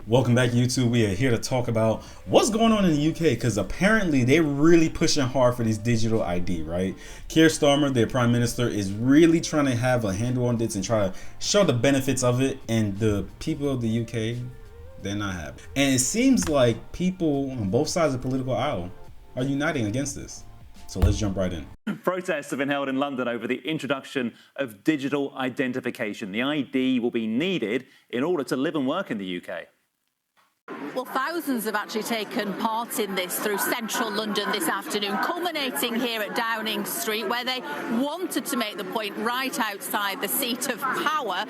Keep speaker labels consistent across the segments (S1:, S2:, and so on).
S1: Welcome back, YouTube. We are here to talk about what's going on in the UK, because apparently they're really pushing hard for this digital ID, right? Keir Starmer, their prime minister, is really trying to have a handle on this and try to show the benefits of it, and the people of the UK, they're not happy. And it seems like people on both sides of the political aisle are uniting against this. So let's jump right in.
S2: Protests have been held in London over the introduction of digital identification. The ID will be needed in order to live and work in the UK.
S3: Well, thousands have actually taken part in this through central London this afternoon, culminating here at Downing Street, where they wanted to make the point right outside the seat of power.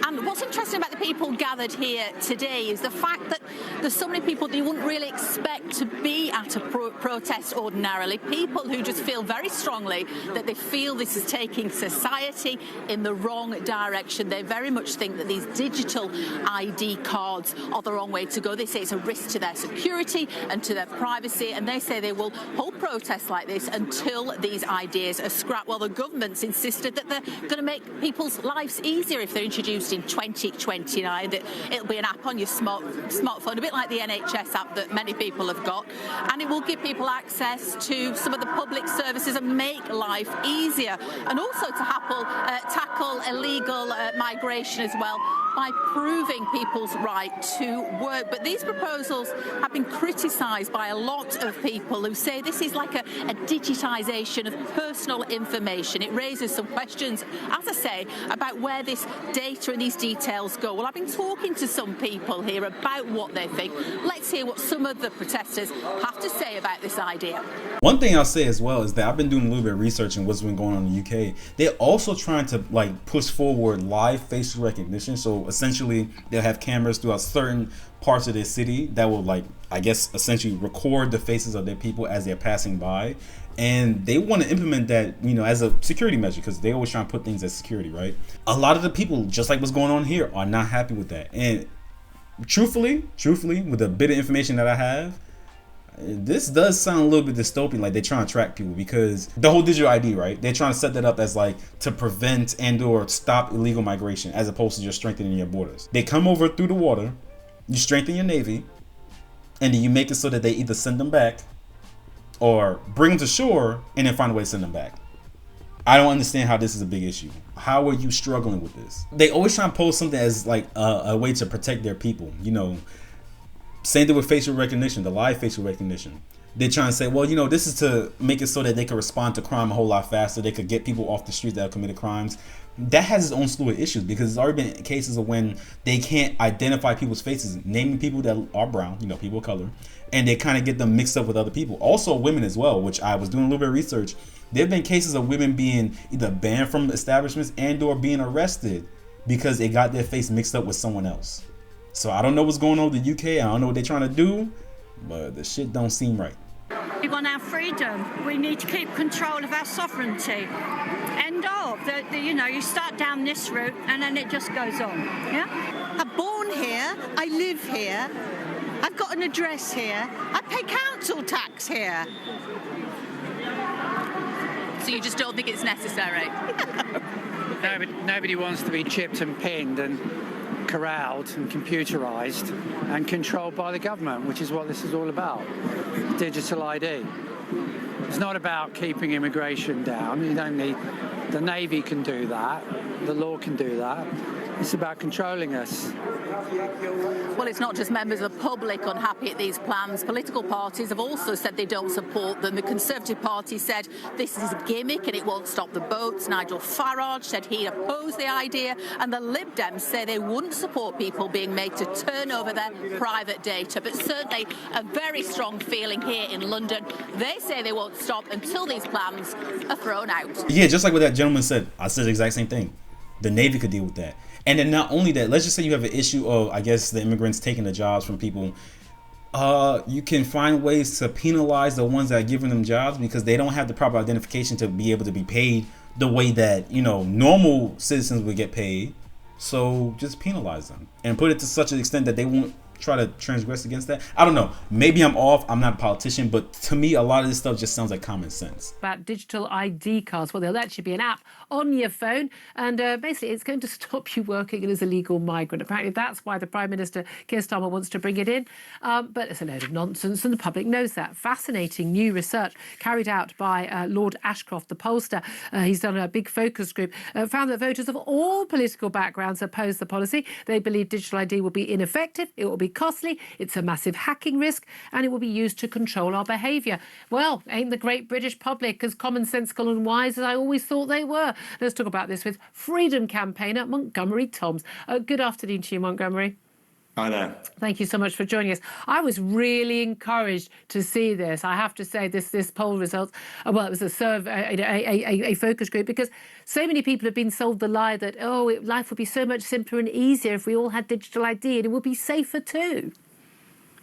S3: And what's interesting about the people gathered here today is the fact that there's so many people that you wouldn't really expect to be at a protest ordinarily. People who just feel very strongly that they feel this is taking society in the wrong direction. They very much think that these digital ID cards are the wrong way to go. They say it's a risk to their security and to their privacy, and they say they will hold protests like this until these ideas are scrapped. Well, the government's insisted that they're going to make people's lives easier if they're introduced in 2029. That it'll be an app on your smartphone, a bit like the NHS app that many people have got, and it will give people access to some of the public services and make life easier, and also to tackle illegal migration as well by proving people's right to work. But these proposals have been criticised by a lot of people who say this is like a digitisation of personal information. It raises some questions, as I say, about where this data and these details go. Well, I've been talking to some people here about what they think. Let's hear what some of the protesters have to say about this idea.
S1: One thing I'll say as well is that I've been doing a little bit of research on what's been going on in the UK. They're also trying to push forward live facial recognition. So essentially they'll have cameras throughout certain parts of their city that will essentially record the faces of their people as they're passing by. And they want to implement that, as a security measure, because they always try to put things as security, right? A lot of the people, just like what's going on here, are not happy with that. And truthfully, with the bit of information that I have, this does sound a little bit dystopian, like they're trying to track people, because the whole digital ID, right? They're trying to set that up as to prevent and or stop illegal migration, as opposed to just strengthening your borders. They come over through the water, you strengthen your navy, and then you make it so that they either send them back or bring them to shore and then find a way to send them back. I don't understand how this is a big issue. How are you struggling with this? They always try and pose something as a way to protect their people, Same thing with facial recognition, the live facial recognition. They're trying to say, well, this is to make it so that they can respond to crime a whole lot faster. They could get people off the streets that have committed crimes. That has its own slew of issues, because there's already been cases of when they can't identify people's faces, naming people that are brown, people of color, and they kind of get them mixed up with other people. Also women as well, which I was doing a little bit of research. There have been cases of women being either banned from establishments and or being arrested because they got their face mixed up with someone else. So I don't know what's going on with the UK. I don't know what they're trying to do, but the shit don't seem right.
S4: We want our freedom. We need to keep control of our sovereignty. End of. You start down this route and then it just goes on. Yeah.
S5: I'm born here. I live here. I've got an address here. I pay council tax here.
S3: So you just don't think it's necessary?
S6: Nobody wants to be chipped and pinned and corralled and computerized and controlled by the government, which is what this is all about. Digital ID. It's not about keeping immigration down. You don't need, the Navy can do that, the law can do that. It's about controlling us.
S3: Well, it's not just members of the public unhappy at these plans. Political parties have also said they don't support them. The Conservative Party said this is a gimmick and it won't stop the boats. Nigel Farage said he'd oppose the idea, and the Lib Dems say they wouldn't support people being made to turn over their private data. But certainly a very strong feeling here in London. They say they won't stop until these plans are thrown out.
S1: Yeah, just like what that gentleman said. I said the exact same thing. The Navy could deal with that. And then not only that, let's just say you have an issue of, the immigrants taking the jobs from people. You can find ways to penalize the ones that are giving them jobs because they don't have the proper identification to be able to be paid the way that, normal citizens would get paid. So just penalize them and put it to such an extent that they won't try to transgress against that. I don't know. Maybe I'm off. I'm not a politician, but to me, a lot of this stuff just sounds like common sense.
S7: About digital ID cards. Well, there'll actually be an app on your phone, and basically it's going to stop you working as a legal migrant. Apparently that's why the Prime Minister, Keir Starmer, wants to bring it in. But it's a load of nonsense, and the public knows that. Fascinating new research carried out by Lord Ashcroft, the pollster. He's done a big focus group, found that voters of all political backgrounds oppose the policy. They believe digital ID will be ineffective, it will be costly, it's a massive hacking risk, and it will be used to control our behaviour. Well, ain't the great British public as commonsensical and wise as I always thought they were? Let's talk about this with Freedom campaigner Montgomery Toms. Good afternoon to you, Montgomery.
S8: Hi there.
S7: Thank you so much for joining us. I was really encouraged to see this. I have to say, this poll results, well, it was a survey, a focus group, because so many people have been sold the lie that, life would be so much simpler and easier if we all had digital ID, and it would be safer too.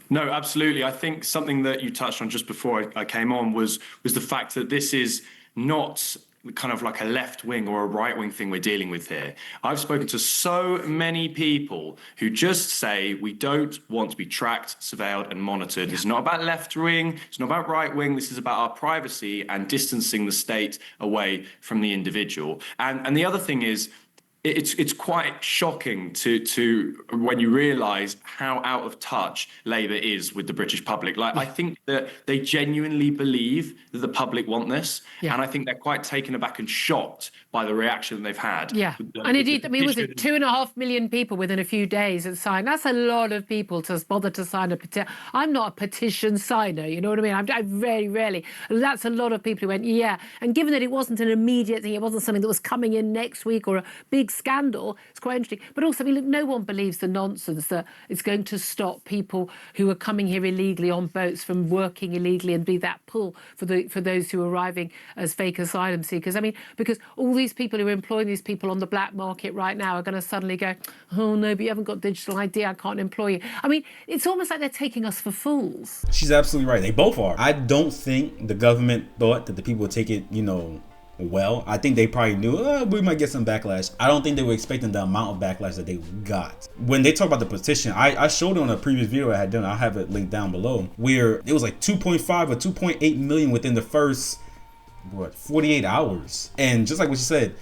S8: No, absolutely. I think something that you touched on just before I came on was the fact that this is not kind of like a left wing or a right wing thing we're dealing with here. I've spoken to so many people who just say we don't want to be tracked, surveilled and monitored. It's not about left wing, it's not about right wing. This is about our privacy and distancing the state away from the individual. And the other thing is, it's quite shocking to when you realise how out of touch Labour is with the British public. Like, I think that they genuinely believe that the public want this, and I think they're quite taken aback and shocked by the reaction that they've had.
S7: Yeah, and indeed, I mean, was it 2.5 million people within a few days had signed? That's a lot of people to bother to sign a petition. I'm not a petition signer, you know what I mean? I very rarely. That's a lot of people who went, yeah. And given that it wasn't an immediate thing, it wasn't something that was coming in next week or a big scandal, it's quite interesting. But also, I mean, look, no one believes the nonsense that it's going to stop people who are coming here illegally on boats from working illegally and be that pull for those who are arriving as fake asylum seekers. I mean, because all these people who are employing these people on the black market right now are going to suddenly go, oh no, but you haven't got digital ID, I can't employ you. I mean, it's almost like they're taking us for fools.
S1: She's absolutely right. They both are. I don't think the government thought that the people would take it, well. I think they probably knew we might get some backlash. I don't think they were expecting the amount of backlash that they got. When they talk about the petition, I showed it on a previous video I had done. I'll have it linked down below, where it was like 2.5 or 2.8 million within the first 48 hours. And just like what you said,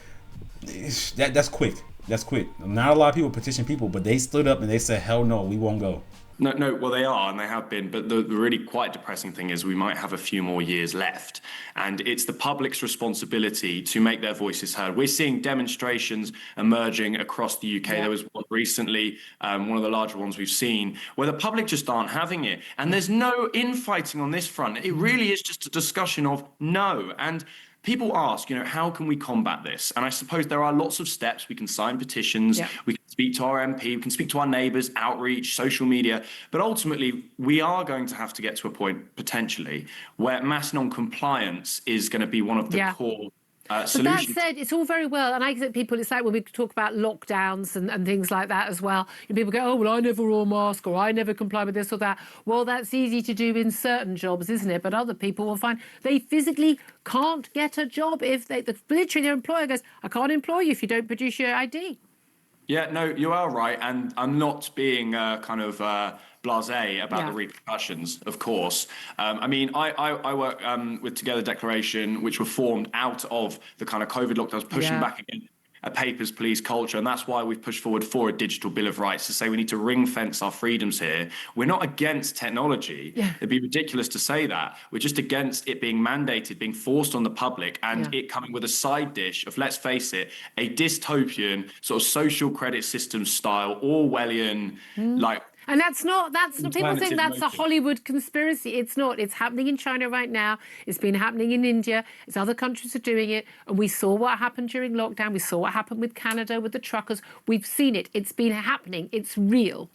S1: that's quick. That's quick. Not a lot of people petition people, but they stood up and they said, hell no, we won't go.
S8: No, well, they are, and they have been. But the really quite depressing thing is we might have a few more years left. And it's the public's responsibility to make their voices heard. We're seeing demonstrations emerging across the UK. There was one recently, one of the larger ones we've seen, where the public just aren't having it. And there's no infighting on this front. It really is just a discussion of no. And people ask, how can we combat this? And I suppose there are lots of steps. We can sign petitions, we can speak to our MP, we can speak to our neighbours, outreach, social media. But ultimately, we are going to have to get to a point, potentially, where mass non-compliance is going to be one of the core solutions.
S7: But that said, it's all very well, and I think people, it's like when we talk about lockdowns and things like that as well, and people go, oh, well, I never wore a mask, or I never comply with this or that. Well, that's easy to do in certain jobs, isn't it? But other people will find they physically can't get a job if literally their employer goes, I can't employ you if you don't produce your ID.
S8: Yeah, no, you are right, and I'm not being blasé about the repercussions, of course. I mean, I work with Together Declaration, which were formed out of the kind of COVID lockdowns, pushing back against a papers police culture, and that's why we've pushed forward for a digital bill of rights to say we need to ring fence our freedoms here. We're not against technology. It'd be ridiculous to say that. We're just against it being mandated, being forced on the public, and it coming with a side dish of, let's face it, a dystopian sort of social credit system style Orwellian
S7: And that's not people think that's a Hollywood conspiracy. It's not. It's happening in China right now. It's been happening in India. It's other countries are doing it. And we saw what happened during lockdown. We saw what happened with Canada, with the truckers. We've seen it. It's been happening. It's real.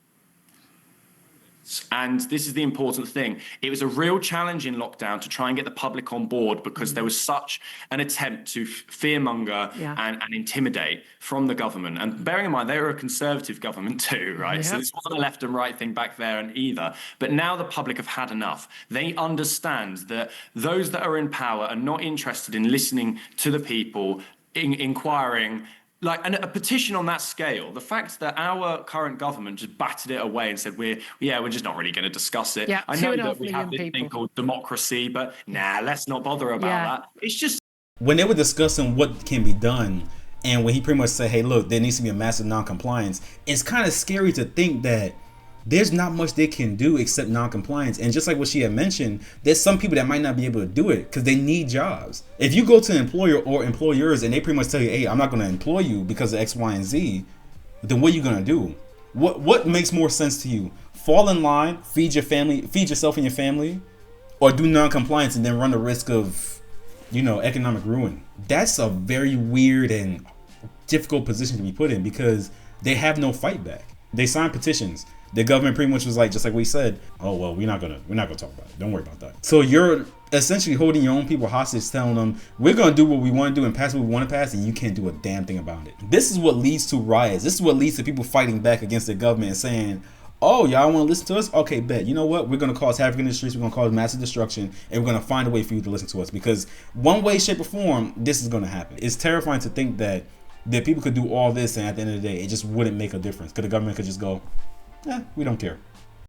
S8: And this is the important thing. It was a real challenge in lockdown to try and get the public on board because there was such an attempt to fearmonger and intimidate from the government. And bearing in mind, they were a conservative government too, right? So this wasn't a left and right thing back there and either. But now the public have had enough. They understand that those that are in power are not interested in listening to the people, inquiring like a petition on that scale, the fact that our current government just batted it away and said we're just not really going to discuss it.
S7: Yeah,
S8: I know
S7: 2.5
S8: that we have this
S7: million
S8: thing
S7: people.
S8: called democracy, but let's not bother about
S7: Yeah.
S8: that. It's just
S1: When they were discussing what can be done, and when he pretty much said, hey, look, there needs to be a massive non-compliance, it's kind of scary to think that there's not much they can do except non-compliance. And just like what she had mentioned, there's some people that might not be able to do it because they need jobs. If you go to an employer or employers and they pretty much tell you, hey, I'm not going to employ you because of X, Y, and Z, then what are you going to do? What makes more sense to you? Fall in line, feed your family, feed yourself and your family, or do non-compliance and then run the risk of, economic ruin? That's a very weird and difficult position to be put in because they have no fight back. They signed petitions. The government pretty much was like, just like we said, oh well, we're not gonna talk about it. Don't worry about that. So you're essentially holding your own people hostage, telling them we're gonna do what we want to do and pass what we want to pass, and you can't do a damn thing about it. This is what leads to riots. This is what leads to people fighting back against the government and saying, oh, y'all want to listen to us? Okay, bet. You know what? We're gonna cause havoc in the streets. We're gonna cause massive destruction, and we're gonna find a way for you to listen to us because one way, shape, or form, this is gonna happen. It's terrifying to think that people could do all this, and at the end of the day, it just wouldn't make a difference. Because the government could just go, we don't care.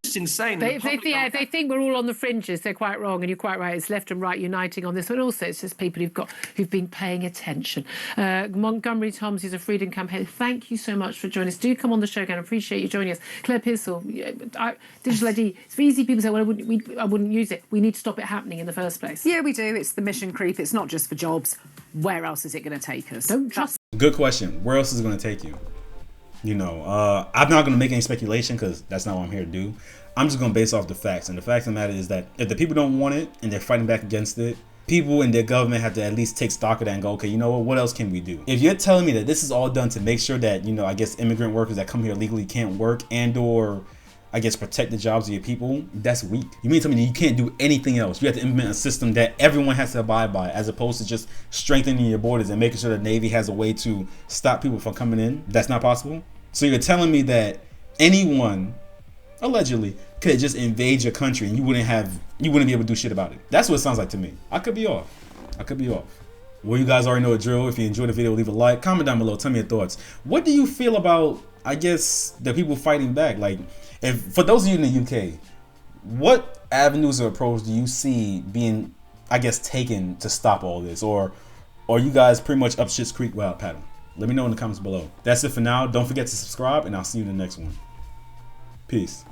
S8: It's insane.
S7: If they think we're all on the fringes, they're quite wrong, and you're quite right. It's left and right uniting on this, but also it's just people who've been paying attention. Montgomery Toms, who's a freedom campaigner, thank you so much for joining us. Do come on the show again. I appreciate you joining us. Claire Pissell, digital ID. It's very easy. People say, well, I wouldn't use it. We need to stop it happening in the first place.
S9: Yeah, we do. It's the mission creep. It's not just for jobs. Where else is it going to take us?
S7: Don't trust.
S1: Good question. Where else is it going to take you? I'm not going to make any speculation because that's not what I'm here to do. I'm just going to base off the facts. And the fact of the matter is that if the people don't want it and they're fighting back against it, people in their government have to at least take stock of that and go, okay, you know what else can we do? If you're telling me that this is all done to make sure that, I guess immigrant workers that come here legally can't work and or I guess protect the jobs of your people, that's weak. You mean to tell me that you can't do anything else? You have to implement a system that everyone has to abide by as opposed to just strengthening your borders and making sure the Navy has a way to stop people from coming in? That's not possible? So you're telling me that anyone, allegedly, could just invade your country and you wouldn't be able to do shit about it? That's what it sounds like to me. I could be off. Well, you guys already know the drill. If you enjoyed the video, leave a like. Comment down below. Tell me your thoughts. What do you feel about, I guess, the people fighting back? Like, if for those of you in the UK, what avenues or approach do you see being, I guess, taken to stop all this? Or you guys pretty much up shit's creek without paddle? Let me know in the comments below. That's it for now. Don't forget to subscribe, and I'll see you in the next one. Peace.